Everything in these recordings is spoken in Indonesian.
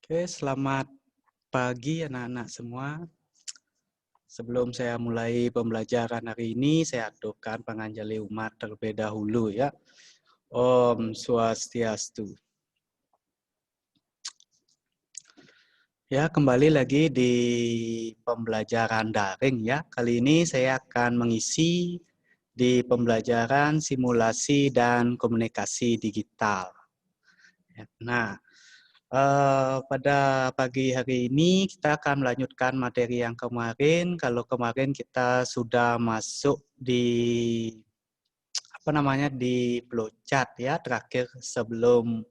Oke, selamat pagi anak-anak semua. Sebelum saya mulai pembelajaran hari ini, saya aturkan panganjali umat terlebih dahulu ya. Om Swastiastu. Ya, kembali lagi di pembelajaran daring ya. Kali ini saya akan mengisi di pembelajaran simulasi dan komunikasi digital. Nah, pada pagi hari ini kita akan melanjutkan materi yang kemarin. Kalau kemarin kita sudah masuk di di flowchart ya, terakhir sebelum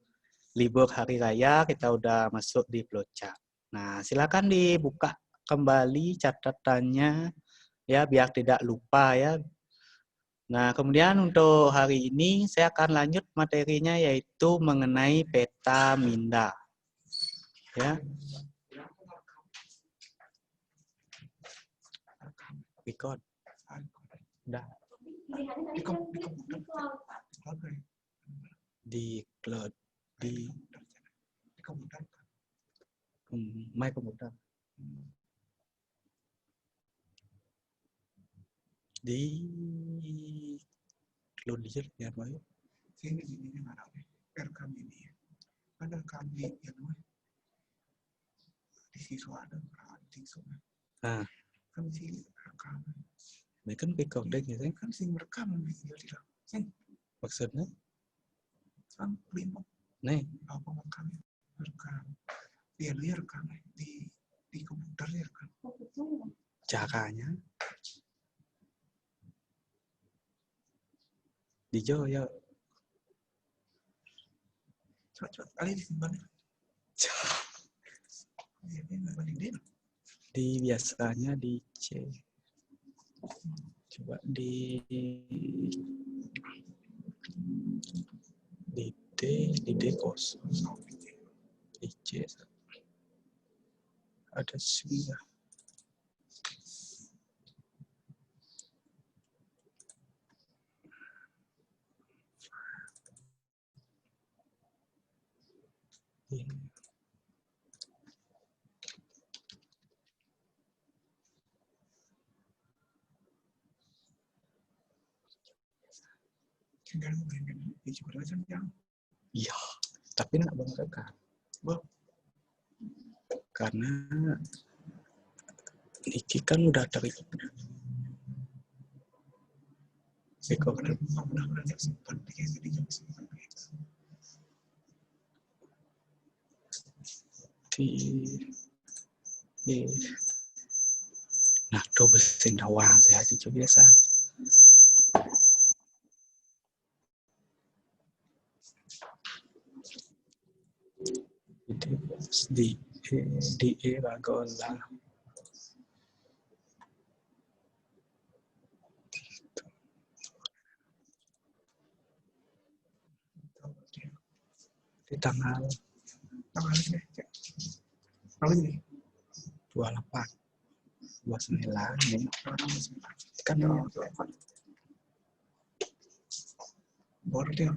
libur hari raya kita udah masuk di flowchart. Nah, silakan dibuka kembali catatannya ya biar tidak lupa ya. Nah, kemudian untuk hari ini saya akan lanjut materinya yaitu mengenai peta minda. Ya. Record. Udah. Di cloud. Di komputer. My komputer. Di cloud digital ya, Pak. Sini ini mana nih? Rekam ini. Ada kami yang di siswa ada siswa. Nah, kan sini rekam. Ini kan recording ya, kan sing rekam video tidak. Sing maksudnya? Sang lima. Nih, apa rekam? Rekam. Dia rekam di komputer ya kan. Caranya di Jo ya. Coba kali disimpan. Di biasanya di C. Coba di D kosong. Di C ada sudah. Iya, tapi nggak boleh rekam. Karena iki kan udah terikat. Recorder. Nah, tuh besin dawang saya aja biasa. Di era gola. Di tanggal ini 28 29 nih. Kan baru dia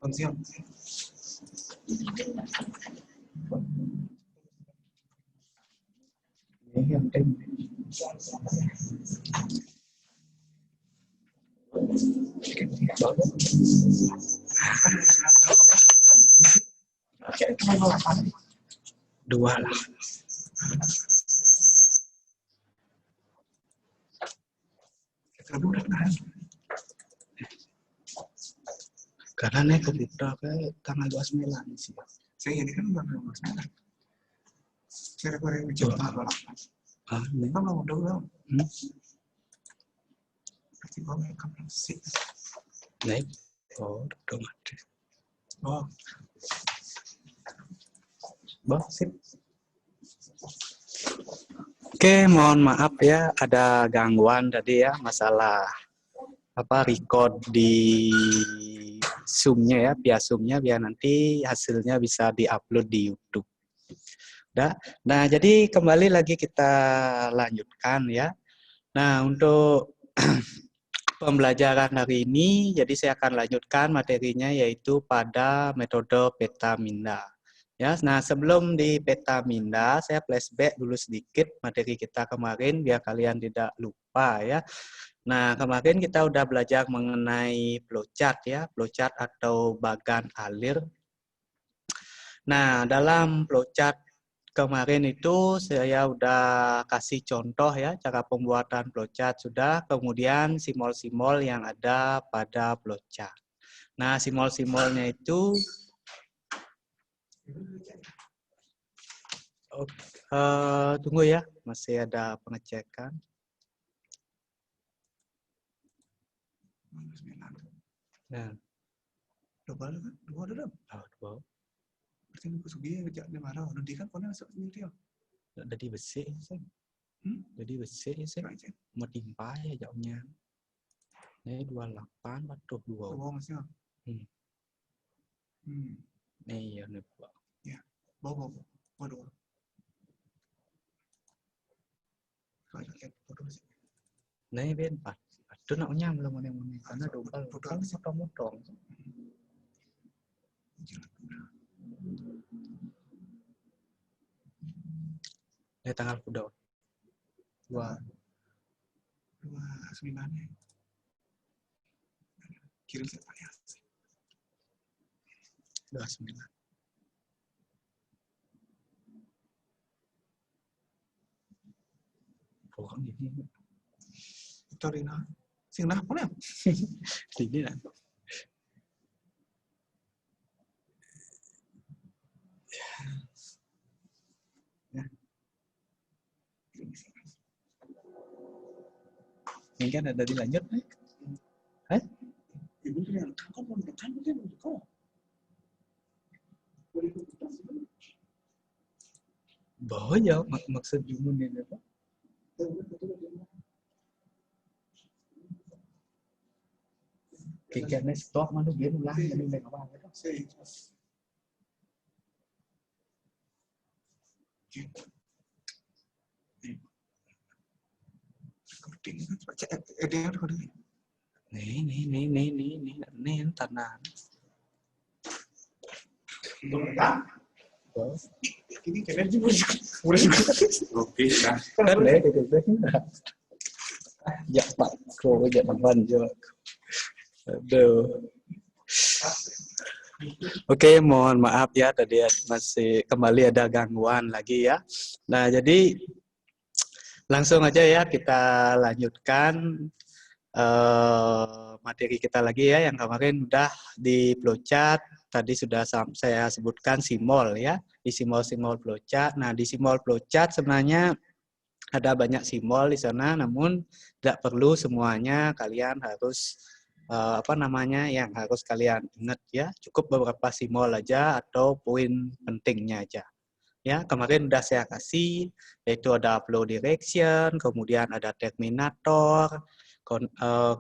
siap. Ini yang tem. Dua lah. Karena nih komputer ke tanggal 29 sih. Saya ini kan tanggal 29. Kira-kira yang coba Ah, ini kan mau udah. Pasti mau rekam sih. naik. Oh, otomatis. Oh. Sip. Oke, mohon maaf ya ada gangguan tadi ya masalah record di Zoom-nya ya, via Zoom-nya biar nanti hasilnya bisa diupload di YouTube. Nah, jadi kembali lagi kita lanjutkan ya. Nah, untuk pembelajaran hari ini, jadi saya akan lanjutkan materinya yaitu pada metode Petaminda. Ya, nah sebelum di Petaminda, saya flashback dulu sedikit materi kita kemarin biar kalian tidak lupa ya. Nah, kemarin kita udah belajar mengenai flowchart ya, flowchart atau bagan alir. Nah, dalam flowchart kemarin itu saya udah kasih contoh ya cara pembuatan flowchart sudah, kemudian simbol-simbol yang ada pada flowchart. Nah, simbol-simbolnya itu tunggu ya, masih ada pengecekan. Nah, dua ada dong. dua. Berarti aku sugi ngejak dia marah. Nanti kan kau masuk sendiri ya. Jadi besi, jadi besi sih. Mau timpa ya jauhnya. Ini 28 atau 2. Oh, masih. Nih ya nih Pak. Ya, bawa. Waduh. Kalau lihat foto sih. Nih Ben Pak. Itu nak nyam belum mana karena double kan motong-motong. Ini tanggal kuda. 29 ya. Kirim saya ya. 29. Bukan ini. Torina. Sing nah pun ya. Ini lah. Ini kan ada dilanjut nih. Hah? Ibu yang kan dia kok. Bawa ya maksud jumun ini apa? Kayaknya stok mana dia ulang jadi mereka apa gitu. Nih tanah. Ini kayaknya juga udah oke kan Ya Pak, kau jangan banjir. Aduh. Oke, mohon maaf ya tadi masih kembali ada gangguan lagi ya. Nah, jadi langsung aja ya kita lanjutkan materi kita lagi ya, yang kemarin udah di flowchart tadi sudah saya sebutkan simbol ya, di simbol-simbol flowchart. Nah, di simbol flowchart sebenarnya ada banyak simbol di sana, namun tidak perlu semuanya kalian harus yang harus kalian ingat ya, cukup beberapa simbol aja atau poin pentingnya aja. Ya, kemarin udah saya kasih, yaitu ada flow direction, kemudian ada terminator,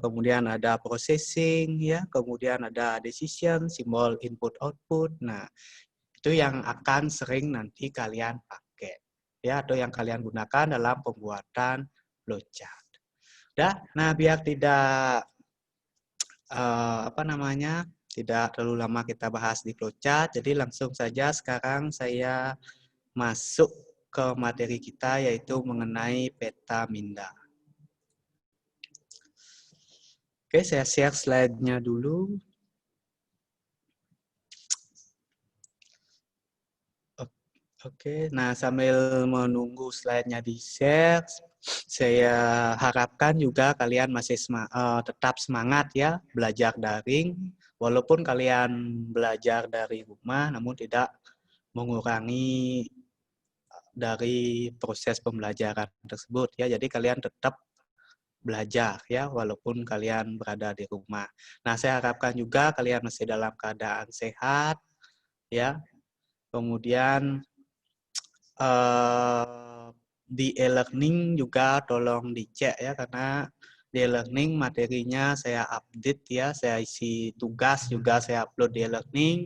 kemudian ada processing, ya, kemudian ada decision, simbol input output. Nah, itu yang akan sering nanti kalian pakai, ya, atau yang kalian gunakan dalam pembuatan flowchart. Nah, biar tidak tidak terlalu lama kita bahas di flowchart, jadi langsung saja sekarang saya masuk ke materi kita yaitu mengenai Petaminda. Oke, saya share slide-nya dulu. Oke, nah sambil menunggu slide-nya di-share, saya harapkan juga kalian masih tetap semangat ya belajar daring, walaupun kalian belajar dari rumah, namun tidak mengurangi dari proses pembelajaran tersebut ya. Jadi kalian tetap belajar ya walaupun kalian berada di rumah. Nah, saya harapkan juga kalian masih dalam keadaan sehat ya. Kemudian di e-learning juga tolong dicek ya, karena di e-learning materinya saya update ya, saya isi tugas juga saya upload di e-learning.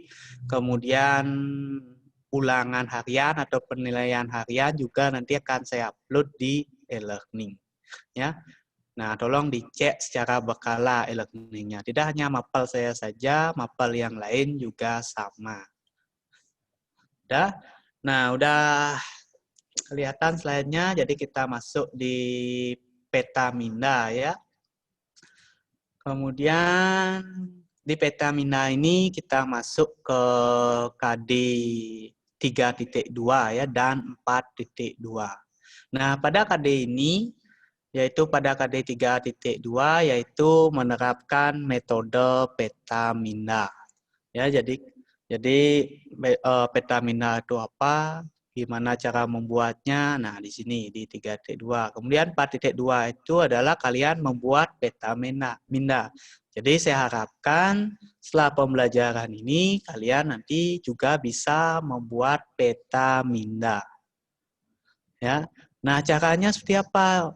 Kemudian ulangan harian atau penilaian harian juga nanti akan saya upload di e-learning ya. Nah, tolong dicek secara berkala e-learningnya. Tidak hanya mapel saya saja, mapel yang lain juga sama. Udah? Nah, udah kelihatan slide-nya, jadi kita masuk di Petamina ya. Kemudian di Petamina ini kita masuk ke KD 3.2 ya dan 4.2. Nah, pada KD ini yaitu pada KD 3.2 yaitu menerapkan metode Petamina. Ya, jadi Petamina itu apa? Gimana cara membuatnya? Nah, di sini di 3.2. Kemudian 4.2 itu adalah kalian membuat Petamina. Jadi saya harapkan setelah pembelajaran ini kalian nanti juga bisa membuat Petamina. Ya. Nah, caranya seperti apa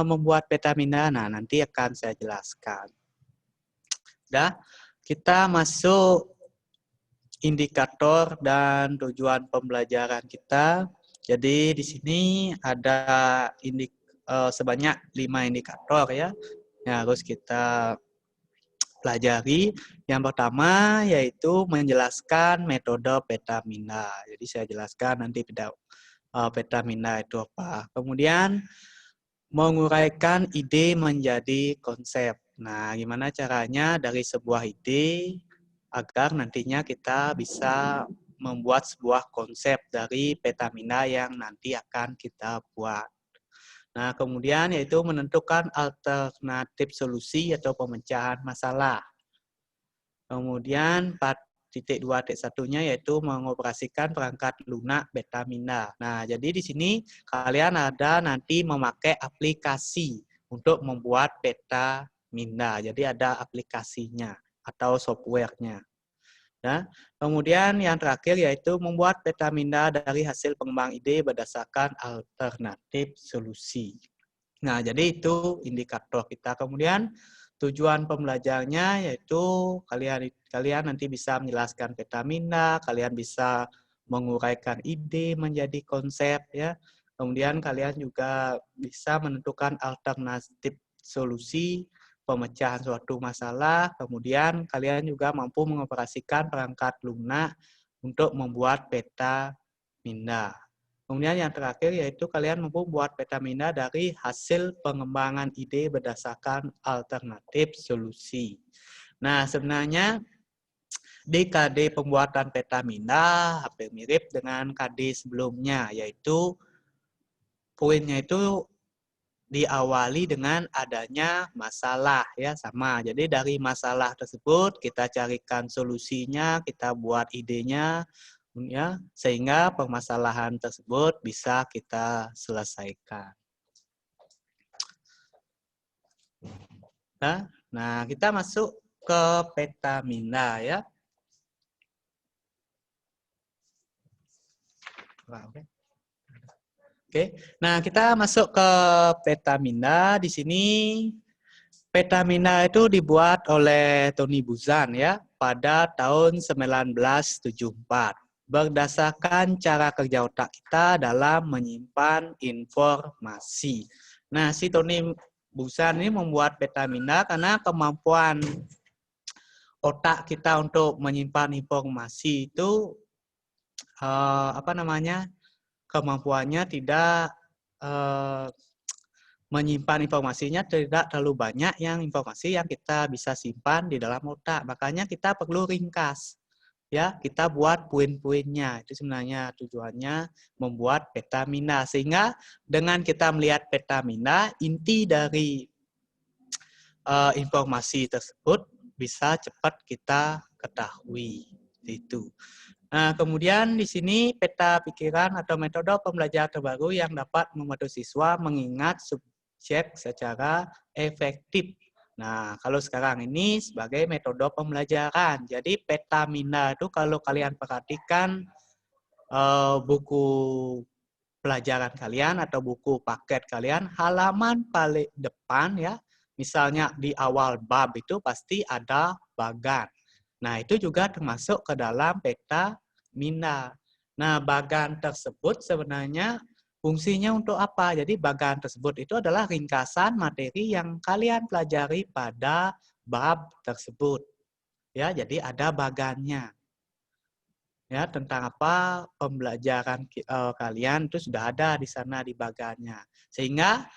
membuat Petamina? Nah, nanti akan saya jelaskan. Udah, kita masuk indikator dan tujuan pembelajaran kita. Jadi di sini ada sebanyak 5 indikator ya yang harus kita pelajari. Yang pertama yaitu menjelaskan metode Petamina. Jadi saya jelaskan nanti Petamina itu apa. Kemudian menguraikan ide menjadi konsep. Nah, gimana caranya dari sebuah ide agar nantinya kita bisa membuat sebuah konsep dari Petamina yang nanti akan kita buat. Nah, kemudian yaitu menentukan alternatif solusi atau pemecahan masalah. Kemudian 4.2.1-nya yaitu mengoperasikan perangkat lunak Petamina. Nah, jadi di sini kalian ada nanti memakai aplikasi untuk membuat Petamina. Jadi ada aplikasinya atau software-nya. Nah, kemudian yang terakhir yaitu membuat Petamina dari hasil pengembang ide berdasarkan alternatif solusi. Nah, jadi itu indikator kita. Kemudian tujuan pembelajarnya yaitu kalian nanti bisa menjelaskan Petamina, kalian bisa menguraikan ide menjadi konsep ya. Kemudian kalian juga bisa menentukan alternatif solusi pemecahan suatu masalah, kemudian kalian juga mampu mengoperasikan perangkat lunak untuk membuat Petamina. Kemudian yang terakhir yaitu kalian mampu membuat Petamina dari hasil pengembangan ide berdasarkan alternatif solusi. Nah, sebenarnya di KD pembuatan Petamina hampir mirip dengan KD sebelumnya, yaitu poinnya itu diawali dengan adanya masalah ya sama. Jadi dari masalah tersebut kita carikan solusinya, kita buat idenya ya sehingga permasalahan tersebut bisa kita selesaikan. Nah, kita masuk ke Petamina ya. Oke. Nah, kita masuk ke Petamina. Di sini Petamina itu dibuat oleh Tony Buzan ya pada tahun 1974 berdasarkan cara kerja otak kita dalam menyimpan informasi. Nah, si Tony Buzan ini membuat Petamina karena kemampuan otak kita untuk menyimpan informasi itu kemampuannya tidak menyimpan informasinya tidak terlalu banyak informasi yang kita bisa simpan di dalam otak. Makanya kita perlu ringkas. Ya, kita buat poin-poinnya. Itu sebenarnya tujuannya membuat Petamina. Sehingga dengan kita melihat Petamina, inti dari informasi tersebut bisa cepat kita ketahui. Itu. Nah, kemudian di sini peta pikiran atau metode pembelajaran terbaru yang dapat membantu siswa mengingat subjek secara efektif. Nah, kalau sekarang ini sebagai metode pembelajaran. Jadi Petamina itu kalau kalian perhatikan buku pelajaran kalian atau buku paket kalian, halaman paling depan ya, misalnya di awal bab itu pasti ada bagan. Nah, itu juga termasuk ke dalam Petamina. Nah, bagan tersebut sebenarnya fungsinya untuk apa? Jadi bagan tersebut itu adalah ringkasan materi yang kalian pelajari pada bab tersebut. Ya, jadi ada bagannya. Ya, tentang apa pembelajaran kalian itu sudah ada di sana di bagannya. Sehingga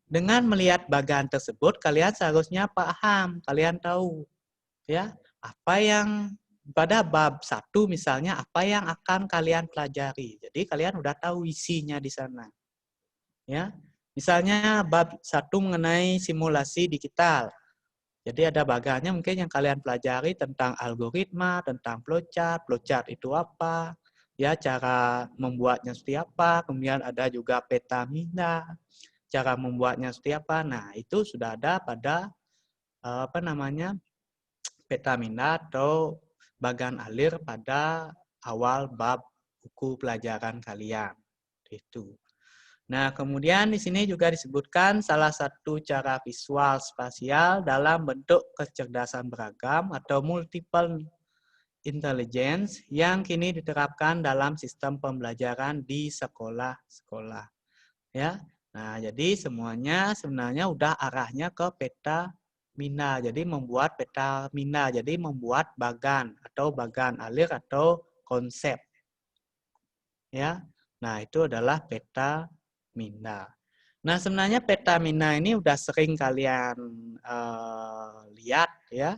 dengan melihat bagan tersebut kalian seharusnya paham, kalian tahu ya, apa yang pada bab 1 misalnya apa yang akan kalian pelajari. Jadi kalian udah tahu isinya di sana. Ya. Misalnya bab 1 mengenai simulasi digital. Jadi ada bagannya mungkin yang kalian pelajari tentang algoritma, tentang flowchart, flowchart itu apa, ya cara membuatnya seperti apa, kemudian ada juga petamina, cara membuatnya seperti apa. Nah, itu sudah ada pada apa namanya? Petamina atau bagan alir pada awal bab buku pelajaran kalian. Itu. Nah, kemudian di sini juga disebutkan salah satu cara visual spasial dalam bentuk kecerdasan beragam atau multiple intelligence yang kini diterapkan dalam sistem pembelajaran di sekolah-sekolah. Ya. Nah, jadi semuanya sebenarnya udah arahnya ke peta mina. Jadi membuat peta mina, jadi membuat bagan atau bagan alir atau konsep. Ya. Nah, itu adalah peta mina. Nah, sebenarnya peta mina ini udah sering kalian lihat ya.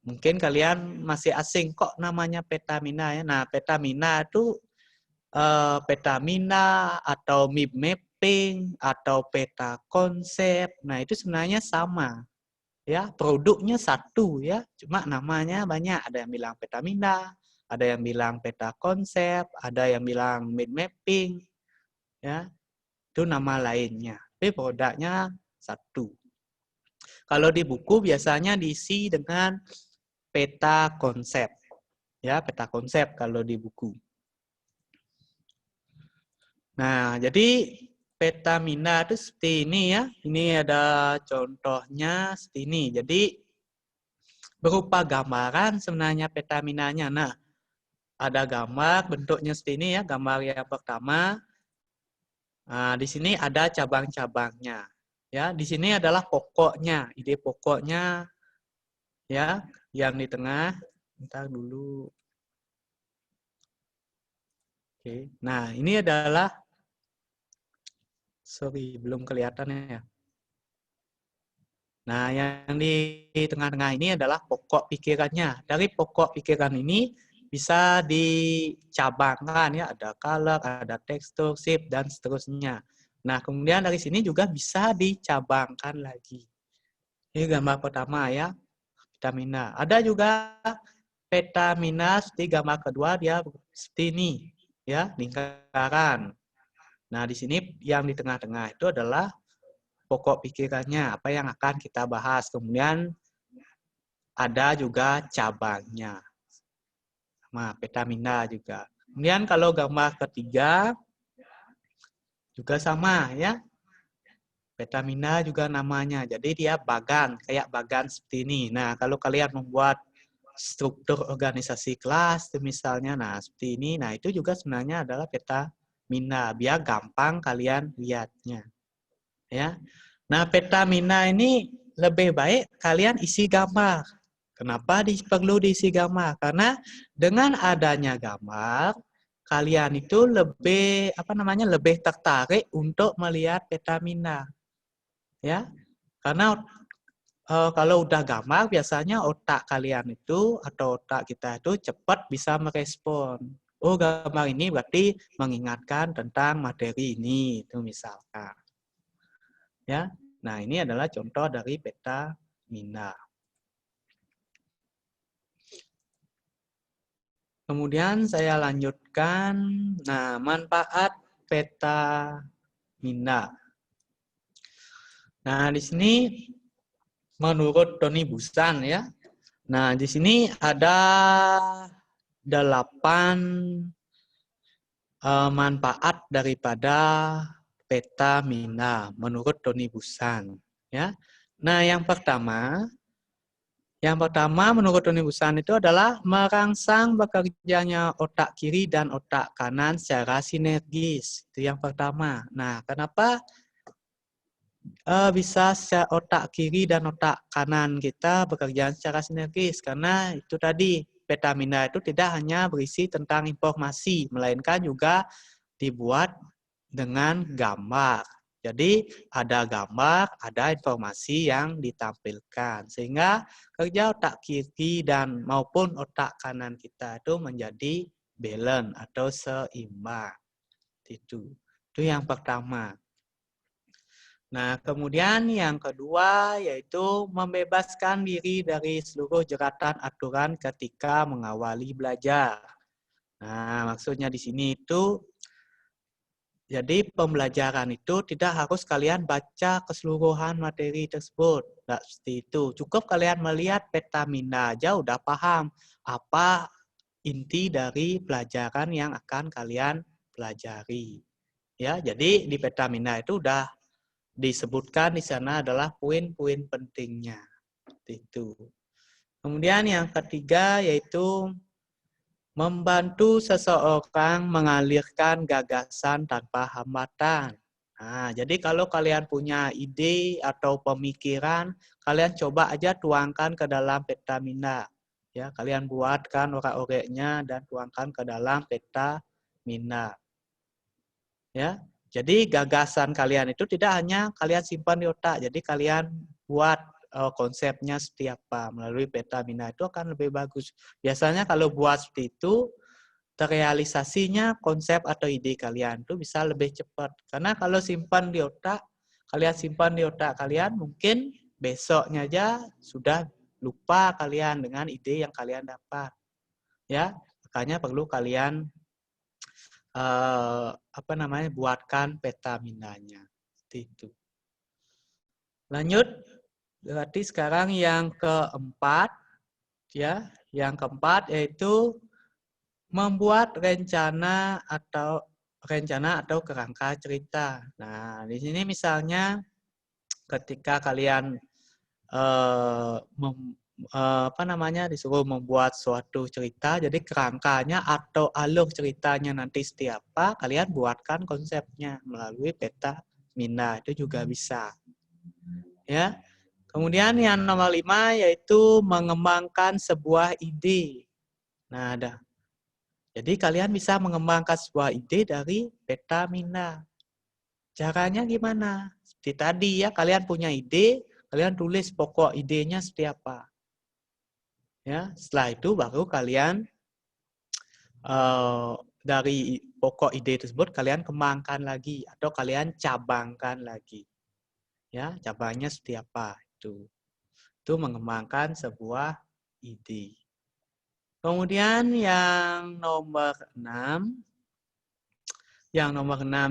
Mungkin kalian masih asing kok namanya peta mina ya. Nah, peta mina itu peta mina atau map mapping atau peta konsep. Nah, itu sebenarnya sama. Ya, produknya satu ya, cuma namanya banyak. Ada yang bilang peta mina, ada yang bilang peta konsep, ada yang bilang map mapping. Ya, itu nama lainnya. Tapi produknya satu. Kalau di buku biasanya diisi dengan peta konsep. Ya, peta konsep kalau di buku. Nah, jadi peta mina itu seperti ini ya. Ini ada contohnya seperti ini. Jadi berupa gambaran sebenarnya peta minanya. Nah, ada gambar bentuknya seperti ini ya. Gambar yang pertama. Nah, di sini ada cabang-cabangnya. Ya, di sini adalah pokoknya, ide pokoknya ya, yang di tengah. Bentar dulu. Oke. Nah, ini adalah belum kelihatan ya. Nah, yang di tengah-tengah ini adalah pokok pikirannya. Dari pokok pikiran ini bisa dicabangkan ya, ada color, ada tekstur, shape dan seterusnya. Nah, kemudian dari sini juga bisa dicabangkan lagi. Ini gambar pertama ya, petamina. Ada juga petamina seperti gambar kedua dia seperti ini ya, lingkaran. Nah, di sini yang di tengah-tengah itu adalah pokok pikirannya, apa yang akan kita bahas. Kemudian ada juga cabangnya. Sama petamina juga. Kemudian kalau gambar ketiga juga sama ya. Petamina juga namanya. Jadi dia bagan, kayak bagan seperti ini. Nah, kalau kalian membuat struktur organisasi kelas misalnya, nah seperti ini. Nah, itu juga sebenarnya adalah petamina. Biar gampang kalian lihatnya. Ya. Nah, peta mina ini lebih baik kalian isi gambar. Kenapa perlu diisi gambar? Karena dengan adanya gambar, kalian itu lebih tertarik untuk melihat peta mina. Ya. Karena kalau udah gambar biasanya otak kalian itu atau otak kita itu cepat bisa merespon. Oh, gambar ini berarti mengingatkan tentang materi ini, itu misalkan. Ya. Nah, ini adalah contoh dari peta mina. Kemudian saya lanjutkan, nah manfaat peta mina. Nah, di sini menurut Tony Busan ya. Nah, di sini ada 8 manfaat daripada peta mina menurut Tony Busan ya. Nah, yang pertama Yang pertama menurut Unibusan itu adalah merangsang bekerjanya otak kiri dan otak kanan secara sinergis. Itu yang pertama. Nah, kenapa bisa otak kiri dan otak kanan kita bekerja secara sinergis? Karena itu tadi, Petamina itu tidak hanya berisi tentang informasi, melainkan juga dibuat dengan gambar. Jadi ada gambar, ada informasi yang ditampilkan. Sehingga kerja otak kiri dan maupun otak kanan kita itu menjadi balance atau seimbang. Itu yang pertama. Nah, kemudian yang kedua yaitu membebaskan diri dari seluruh jeratan aturan ketika mengawali belajar. Nah, maksudnya di sini itu, jadi pembelajaran itu tidak harus kalian baca keseluruhan materi tersebut. Tidak seperti itu. Cukup kalian melihat Petamina aja udah paham apa inti dari pelajaran yang akan kalian pelajari. Ya, jadi di Petamina itu udah disebutkan di sana adalah poin-poin pentingnya. Itu. Kemudian yang ketiga yaitu membantu seseorang mengalirkan gagasan tanpa hambatan. Nah, jadi kalau kalian punya ide atau pemikiran, kalian coba aja tuangkan ke dalam Petamina. Ya, kalian buatkan orek-oreknya dan tuangkan ke dalam Petamina. Ya, jadi gagasan kalian itu tidak hanya kalian simpan di otak, jadi kalian buat konsepnya seperti apa melalui Petamina itu akan lebih bagus. Biasanya kalau buat seperti itu, terrealisasinya konsep atau ide kalian itu bisa lebih cepat. Karena kalau simpan di otak, kalian simpan di otak kalian, mungkin besoknya aja sudah lupa kalian dengan ide yang kalian dapat. Ya, makanya perlu kalian buatkan Petaminanya. Itu. Lanjut, berarti sekarang yang keempat, ya, yang keempat yaitu membuat rencana atau kerangka cerita. Nah, di sini misalnya ketika kalian disuruh membuat suatu cerita, jadi kerangkanya atau alur ceritanya nanti seperti apa, kalian buatkan konsepnya melalui Petamina, itu juga bisa. Ya. Kemudian yang nomor 5 yaitu mengembangkan sebuah ide. Nah, ada. Jadi kalian bisa mengembangkan sebuah ide dari Petamina. Caranya gimana? Seperti tadi ya, kalian punya ide, kalian tulis pokok idenya seperti apa. Ya, setelah itu baru kalian dari pokok ide tersebut kalian kembangkan lagi atau kalian cabangkan lagi. Ya, cabangnya seperti apa itu. Itu mengembangkan sebuah ide. Kemudian yang nomor 6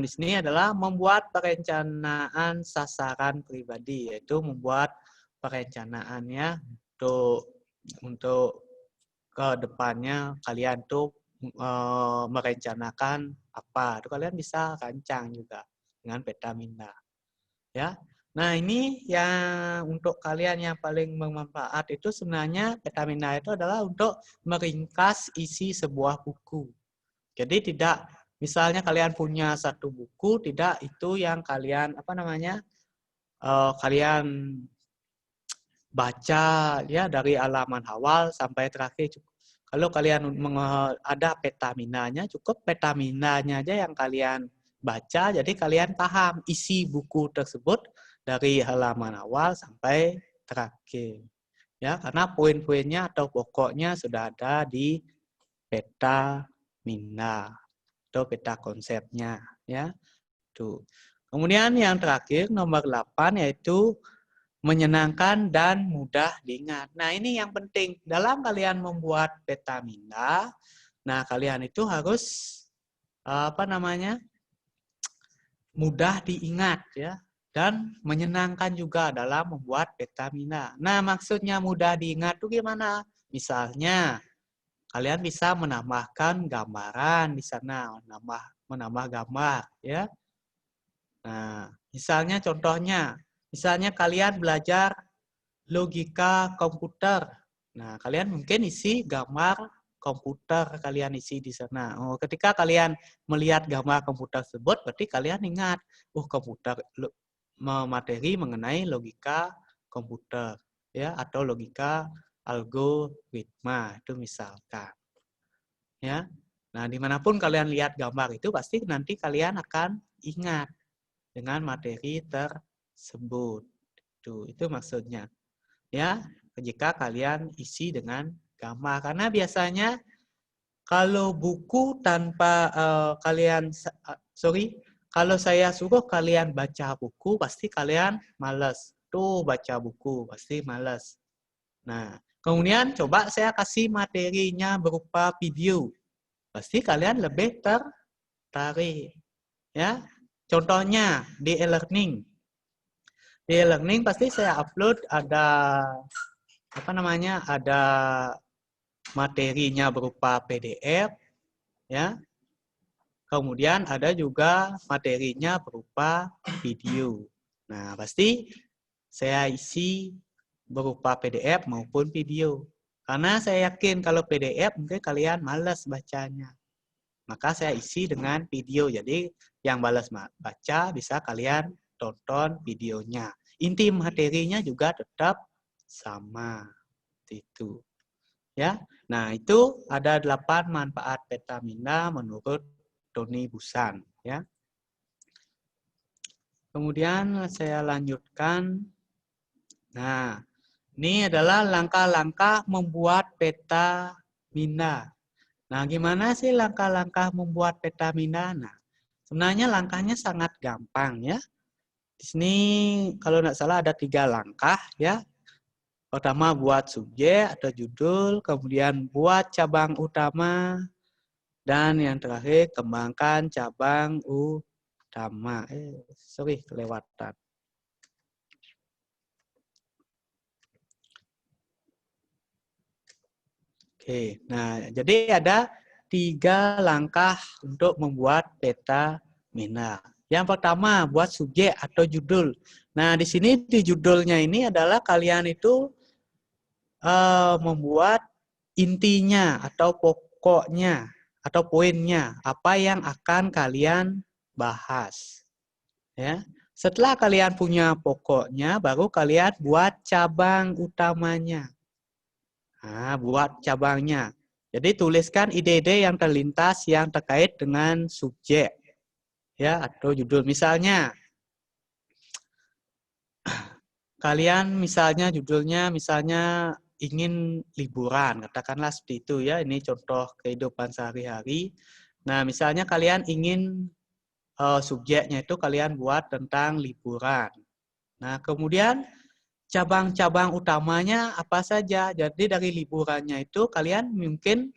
di sini adalah membuat perencanaan sasaran pribadi, yaitu membuat perencanaannya untuk ke depannya kalian tuh merencanakan apa. Itu kalian bisa rancang juga dengan Petamina. Ya. Nah, ini yang untuk kalian yang paling bermanfaat itu sebenarnya Petamina itu adalah untuk meringkas isi sebuah buku. Jadi tidak, misalnya kalian punya satu buku, tidak itu yang kalian kalian baca ya dari halaman awal sampai terakhir. Kalau kalian ada Petaminanya, cukup Petaminanya aja yang kalian baca, jadi kalian paham isi buku tersebut dari halaman awal sampai terakhir. Ya, karena poin-poinnya atau pokoknya sudah ada di Petamina atau peta konsepnya, ya. Tuh. Kemudian yang terakhir nomor 8 yaitu menyenangkan dan mudah diingat. Nah, ini yang penting dalam kalian membuat Petamina. Nah, kalian itu harus mudah diingat ya dan menyenangkan juga dalam membuat Petamina. Nah, maksudnya mudah diingat itu gimana? Misalnya kalian bisa menambahkan gambaran di sana, menambah gambar ya. Nah, misalnya contohnya, misalnya kalian belajar logika komputer. Nah, kalian mungkin isi gambar komputer, kalian isi di sana. Oh, ketika kalian melihat gambar komputer tersebut, berarti kalian ingat, komputer materi mengenai logika komputer, ya, atau logika algoritma itu misalkan, ya. Nah, dimanapun kalian lihat gambar itu, pasti nanti kalian akan ingat dengan materi tersebut. Itu maksudnya. Ya, jika kalian isi dengan gambar. Karena biasanya kalau buku tanpa kalau saya suruh kalian baca buku, pasti kalian malas. Tuh baca buku, pasti malas. Nah, kemudian coba saya kasih materinya berupa video. Pasti kalian lebih tertarik. Ya, contohnya di e-learning. Di e-learning pasti saya upload ada ada materinya berupa PDF, ya. Kemudian ada juga materinya berupa video. Nah, pasti saya isi berupa PDF maupun video. Karena saya yakin kalau PDF mungkin kalian malas bacanya. Maka saya isi dengan video. Jadi yang malas baca bisa kalian tonton videonya. Inti materinya juga tetap sama. Itu. Ya. Nah, itu ada 8 manfaat Petamina menurut Tony Busan, ya. Kemudian saya lanjutkan. Nah, ini adalah langkah-langkah membuat Petamina. Nah, gimana sih langkah-langkah membuat Petamina? Nah, sebenarnya langkahnya sangat gampang, ya. Di sini kalau tidak salah ada 3 langkah, ya. Pertama buat subjek atau judul, kemudian buat cabang utama, dan yang terakhir kembangkan cabang utama. Kelewatan. Oke, nah jadi ada 3 langkah untuk membuat Petamina. Yang pertama buat subjek atau judul. Nah di sini di judulnya ini adalah kalian itu membuat intinya atau pokoknya atau poinnya apa yang akan kalian bahas. Ya. Setelah kalian punya pokoknya, baru kalian buat cabang utamanya. Nah, buat cabangnya. Jadi tuliskan ide-ide yang terlintas yang terkait dengan subjek, ya, atau judul. Misalnya, kalian misalnya judulnya misalnya ingin liburan, katakanlah seperti itu ya. Ini contoh kehidupan sehari-hari. Nah, misalnya kalian ingin subjeknya itu kalian buat tentang liburan. Nah, kemudian cabang-cabang utamanya apa saja. Jadi dari liburannya itu kalian mungkin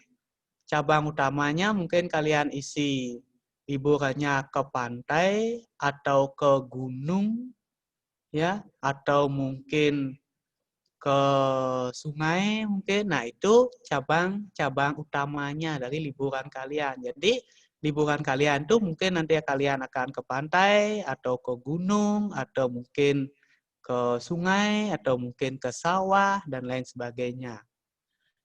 cabang utamanya mungkin kalian isi liburannya ke pantai atau ke gunung, ya, atau mungkin ke sungai mungkin. Nah, itu cabang-cabang utamanya dari liburan kalian. Jadi liburan kalian tuh mungkin nanti kalian akan ke pantai atau ke gunung atau mungkin ke sungai atau mungkin ke sawah dan lain sebagainya.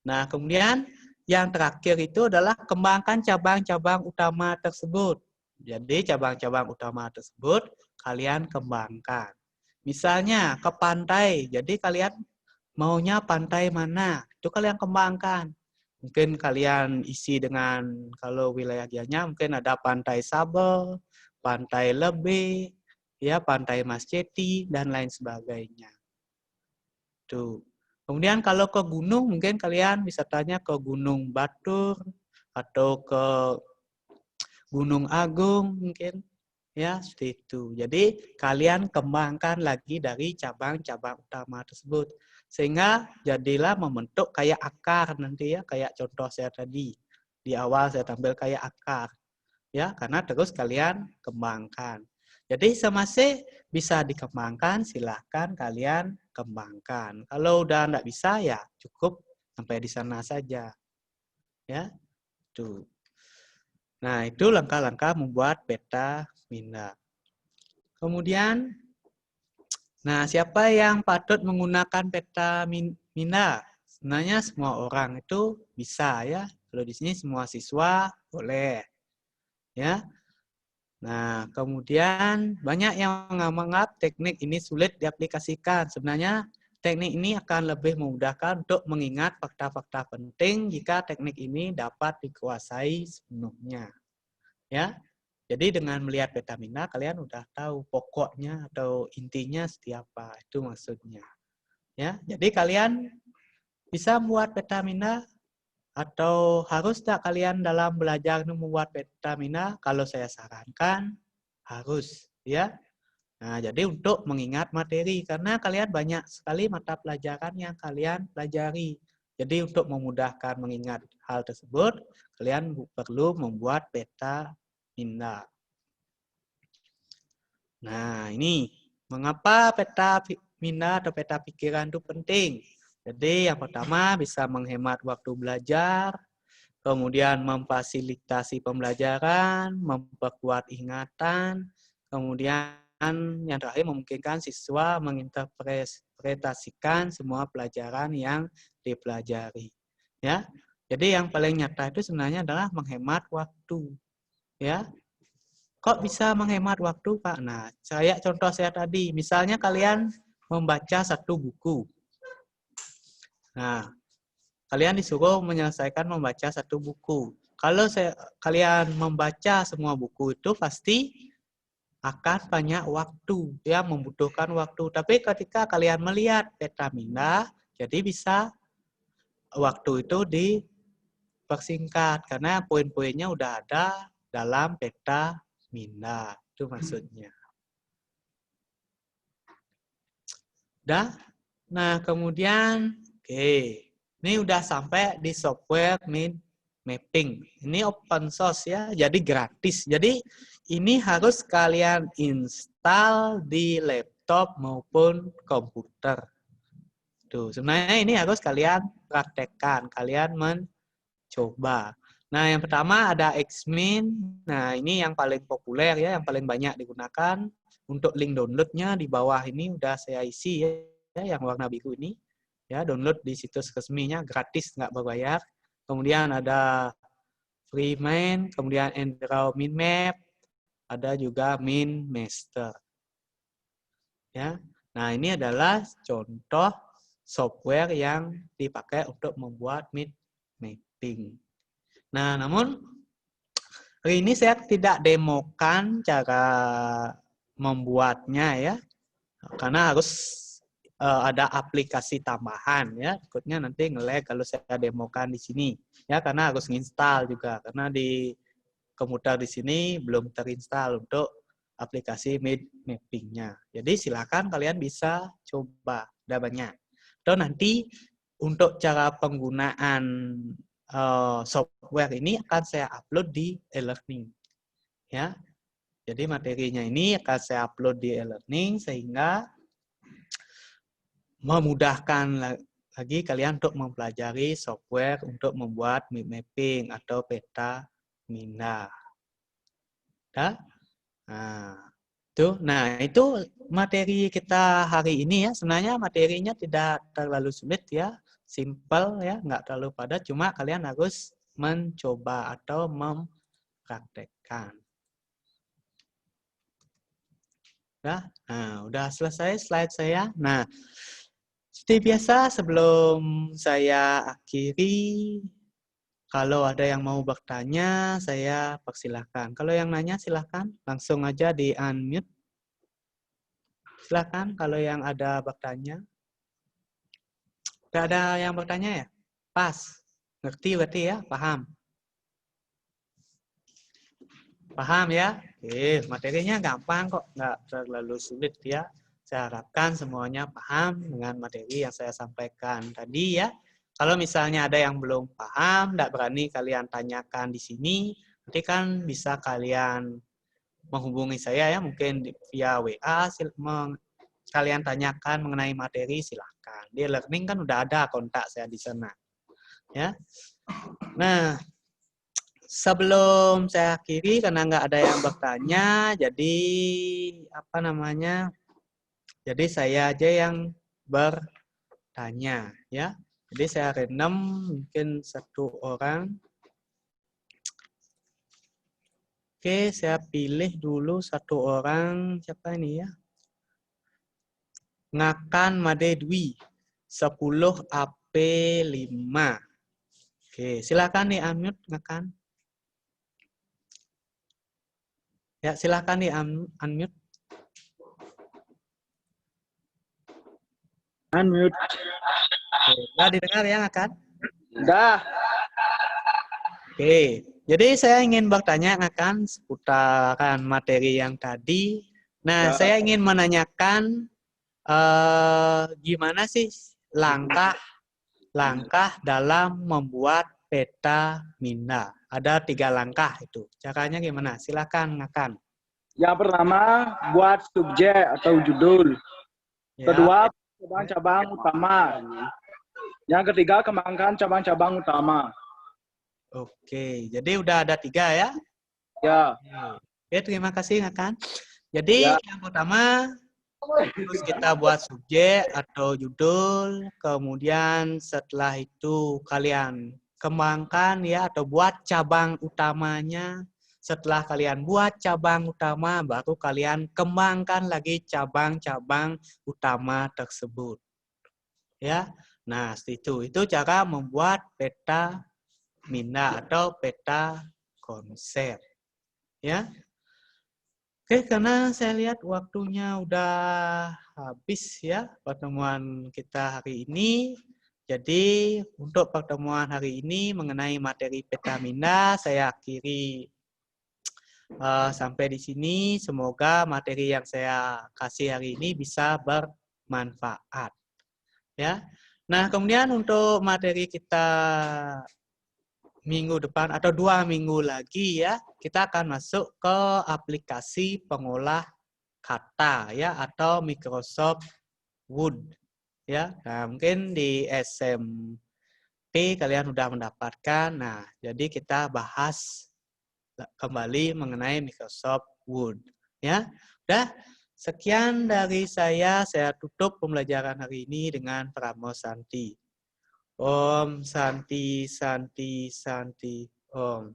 Nah, kemudian yang terakhir itu adalah kembangkan cabang-cabang utama tersebut. Jadi cabang-cabang utama tersebut kalian kembangkan. Misalnya ke pantai, jadi kalian maunya pantai mana? Itu kalian kembangkan. Mungkin kalian isi dengan, kalau wilayah dianya mungkin ada Pantai Sabel, Pantai Lebe, ya, Pantai Mas Ceti, dan lain sebagainya. Tuh. Kemudian kalau ke gunung, mungkin kalian bisa tanya ke Gunung Batur, atau ke Gunung Agung mungkin. Ya, seperti itu. Jadi kalian kembangkan lagi dari cabang-cabang utama tersebut. Sehingga jadilah membentuk kayak akar nanti ya, kayak contoh saya tadi. Di awal saya tampil kayak akar. Ya, karena terus kalian kembangkan. Jadi semasa bisa dikembangkan, silahkan kalian kembangkan. Kalau udah enggak bisa ya cukup sampai di sana saja. Ya, tuh. Nah, itu langkah-langkah membuat Petamina. Kemudian Nah, siapa yang patut menggunakan peta minda? Sebenarnya semua orang itu bisa ya. Kalau di sini semua siswa boleh ya. Nah, kemudian banyak yang menganggap teknik ini sulit diaplikasikan. Sebenarnya teknik ini akan lebih memudahkan untuk mengingat fakta-fakta penting jika teknik ini dapat dikuasai sepenuhnya. Ya, jadi dengan melihat peta minda kalian udah tahu pokoknya atau intinya seperti apa. Itu maksudnya. Ya, jadi kalian bisa membuat peta minda atau harus tak kalian dalam belajar membuat peta minda? Kalau saya sarankan harus, ya. Nah, jadi untuk mengingat materi karena kalian banyak sekali mata pelajaran yang kalian pelajari. Jadi untuk memudahkan mengingat hal tersebut, kalian perlu membuat peta minda. Nah, ini mengapa peta minda atau peta pikiran itu penting? Jadi yang pertama bisa menghemat waktu belajar, kemudian memfasilitasi pembelajaran, memperkuat ingatan, kemudian yang terakhir memungkinkan siswa menginterpretasikan semua pelajaran yang dipelajari. Ya, jadi yang paling nyata itu sebenarnya adalah menghemat waktu. Ya, kok bisa menghemat waktu, Pak? Nah, contoh saya tadi, misalnya kalian membaca satu buku. Nah, kalian disuruh menyelesaikan membaca satu buku. Kalau kalian membaca semua buku itu pasti akan banyak waktu, ya membutuhkan waktu. Tapi ketika kalian melihat peta minda, jadi bisa waktu itu dipersingkat karena poin-poinnya udah ada dalam peta minda. Itu maksudnya. Udah? Nah, kemudian ini udah sampai di software mapping. Ini open source ya, jadi gratis. Jadi ini harus kalian install di laptop maupun komputer. Tuh, sebenarnya ini harus kalian praktekkan, kalian mencoba. Nah, yang pertama ada Xmin. Nah, ini yang paling populer ya, yang paling banyak digunakan. Untuk link downloadnya di bawah ini udah saya isi ya, yang warna biru ini. Ya, download di situs resminya gratis, nggak berbayar. Kemudian ada Freeman, kemudian Android Minmap, ada juga MinMaster. Ya, nah ini adalah contoh software yang dipakai untuk membuat mapping. Nah, namun hari ini saya tidak demokan cara membuatnya ya, karena harus ada aplikasi tambahan ya. Takutnya nanti nge-lag kalau saya demokan di sini ya, karena harus nginstal juga karena di komputer di sini belum terinstall untuk aplikasi mappingnya. Jadi silakan kalian bisa coba, ada banyak. Dan nanti untuk cara penggunaan software ini akan saya upload di e-learning ya. Jadi materinya ini akan saya upload di e-learning sehingga memudahkan lagi kalian untuk mempelajari software untuk membuat mapping atau peta minda. Ya? Nah, itu materi kita hari ini ya. Sebenarnya materinya tidak terlalu sulit ya, simple ya, nggak terlalu padat. Cuma kalian harus mencoba atau mempraktekkan. Nah, udah selesai slide saya. Nah, seperti biasa sebelum saya akhiri, kalau ada yang mau bertanya, saya persilahkan. Kalau yang nanya silahkan langsung aja di unmute. Silahkan kalau yang ada bertanya. Gak ada yang bertanya ya? Pas. Ngerti berarti ya? Paham? Paham ya? Materinya gampang kok. Nggak terlalu sulit ya. Saya harapkan semuanya paham dengan materi yang saya sampaikan tadi ya. Kalau misalnya ada yang belum paham, nggak berani kalian tanyakan di sini, nanti kan bisa kalian menghubungi saya ya, mungkin via WA, kalian tanyakan mengenai materi, silahkan. Di learning kan udah ada kontak saya di sana. Ya. Nah, sebelum saya akhiri, karena nggak ada yang bertanya, jadi Jadi saya aja yang bertanya ya. Jadi saya random mungkin satu orang. Oke, saya pilih dulu satu orang. Siapa ini ya? Ngakan Made Dwi 10 AP5. Oke, silakan nih unmute Ngakan. Ya, silakan nih unmute. Unmute. Oke, udah didengar ya Ngakan? Dah. Oke, jadi saya ingin bertanya Ngakan seputaran materi yang tadi. Nah, Ya. saya ingin menanyakan gimana sih langkah dalam membuat peta minda. Ada 3 langkah itu. Caranya gimana? Silakan Ngakan. Yang pertama, buat subjek atau judul. Ya, Kedua, cabang-cabang utama. Yang ketiga, kembangkan cabang-cabang utama. oke, jadi udah ada 3 ya? Ya. Oke, terima kasih Ngakan. Jadi Ya. yang pertama terus kita buat subjek atau judul, kemudian setelah itu kalian kembangkan ya atau buat cabang utamanya. Setelah kalian buat cabang utama, baru kalian kembangkan lagi cabang-cabang utama tersebut. Ya, nah itu cara membuat peta minda atau peta konsep. Ya. Oke, karena saya lihat waktunya udah habis ya pertemuan kita hari ini. Jadi untuk pertemuan hari ini mengenai materi peta minda saya akhiri sampai di sini. Semoga materi yang saya kasih hari ini bisa bermanfaat. Ya. Nah, kemudian untuk materi kita minggu depan atau 2 minggu lagi ya, kita akan masuk ke aplikasi pengolah kata ya atau Microsoft Word ya. Nah, mungkin di SMP kalian sudah mendapatkan. Nah, jadi kita bahas kembali mengenai Microsoft Word ya. Udah, sekian dari saya tutup pembelajaran hari ini dengan Pramo Santi. Om Santi Santi Santi Om.